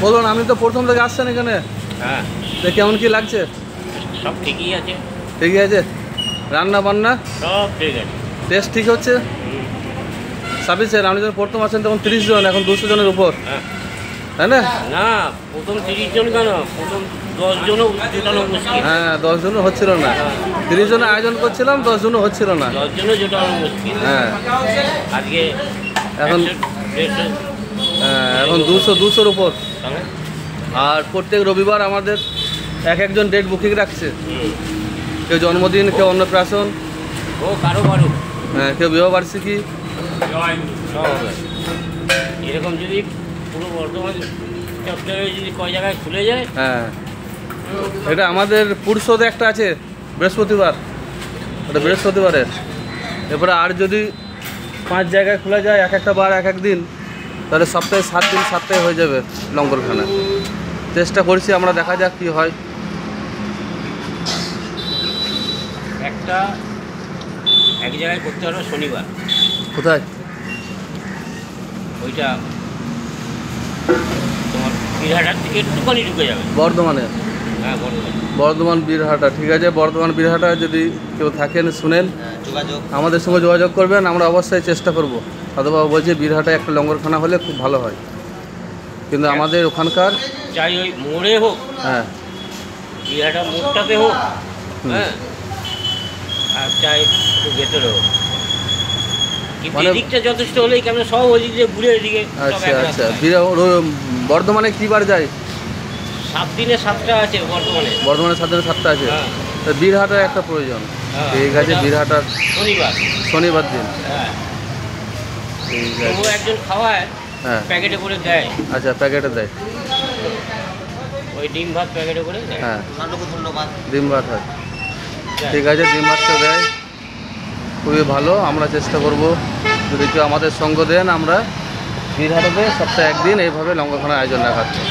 বলুন, আমি তো প্রথম থেকে আসছেন এখানে। হ্যাঁ, কেমন কি লাগছে? সব ঠিকই আছে। ঠিকই আছে, রান্না বান্না সব ঠিক আছে, টেস্ট ঠিক হচ্ছে। সার্ভিসের আপনি যখন প্রথম আসেন তখন 30 জন, এখন 200 জনের উপর, তাই না? না, প্রথম 30 জন কেন, প্রথম 10 জনও জোটানো মুশকিল। হ্যাঁ, 10 জনও হচ্ছিল না। 30 জনের আয়োজন করছিলাম, 10 জনও হচ্ছিল না। 10 জনও জোটানো মুশকিল। হ্যাঁ, আজকে এখন 150 এখন 200-200-র উপর। আর প্রত্যেক রবিবার আমাদের একজন ডেট বুকিং রাখছে। কেউ জন্মদিন, কেউ অন্নপ্রাশন, ও কারো কারো, হ্যাঁ, কেউ বিবাহবার্ষিকী। এরকম যদি পুরো বর্ধমান চত্বরে যদি কয় জায়গায় খুলে যায়। হ্যাঁ, এটা আমাদের পুরসদে একটা আছে বৃহস্পতিবার, ওটা বৃহস্পতিবারের। এরপরে আর যদি 5 জায়গায় খোলা যায় এক একটা বার এক এক দিন, তাহলে সপ্তাহে 7 দিন, সপ্তাহে হয়ে যাবে লঙ্গরখানা। চেষ্টা করছি আমরা, দেখা যাক কী হয়। একটা এক জায়গায় করতে হবে শনিবার। কোথায়? ওইটা তোমার বীরহাটার থেকে একটুখানি ঢুকে যাবে। বর্ধমানে? হ্যাঁ, বর্ধমান। বর্ধমান বীরহাটা, ঠিক আছে। বর্ধমান বীরহাটা যদি কেউ থাকেন শুনেন, যোগাযোগ আমাদের সঙ্গে যোগাযোগ করবেন, আমরা অবশ্যই চেষ্টা করব। সাধুবাবু বলছে বীরহাটায় একটা লঙ্গরখানা হলে খুব ভালো হয়, কিন্তু আমাদের ওখানকার চাই ওই মোড়ে হোক, হ্যাঁ, বীরহাটা মোড়টাতে হোক, হ্যাঁ, আর চাই একটু ভেতরে হোক। কিন্তু মানে এদিকটা যথেষ্ট হলেই কেন, সব ওই দিক দিয়ে ঘুরে এদিকে। আচ্ছা আচ্ছা। বর্ধমানে কী বার যায়? 7 দিনে 7টা আছে বর্তমানে। বর্ধমানে 7 দিনে 7টা আছে। হ্যাঁ। তা বীরহাটার একটা প্রয়োজন। হ্যাঁ, ঠিক আছে, ওটা বীরহাটার শনিবার দিন। হ্যাঁ, ঠিক তবু আছে। একজন খাওয়ায়, হ্যাঁ, প্যাকেটে করে দেয়। আচ্ছা, প্যাকেটে দেয়। ওই ডিম ভাত প্যাকেটে করে দেয়। হ্যাঁ, ধন্যবাদ। ডিম ভাত হয়। ঠিক আছে, ডিম ভাতটা দেয়, খুবই ভালো। আমরা চেষ্টা করব যদি কেউ আমাদের সঙ্গ দেন, আমরা বীরহাটাতে সপ্তাহে 1 দিন এইভাবে লঙ্গরখানার আয়োজন রাখাচ্ছি।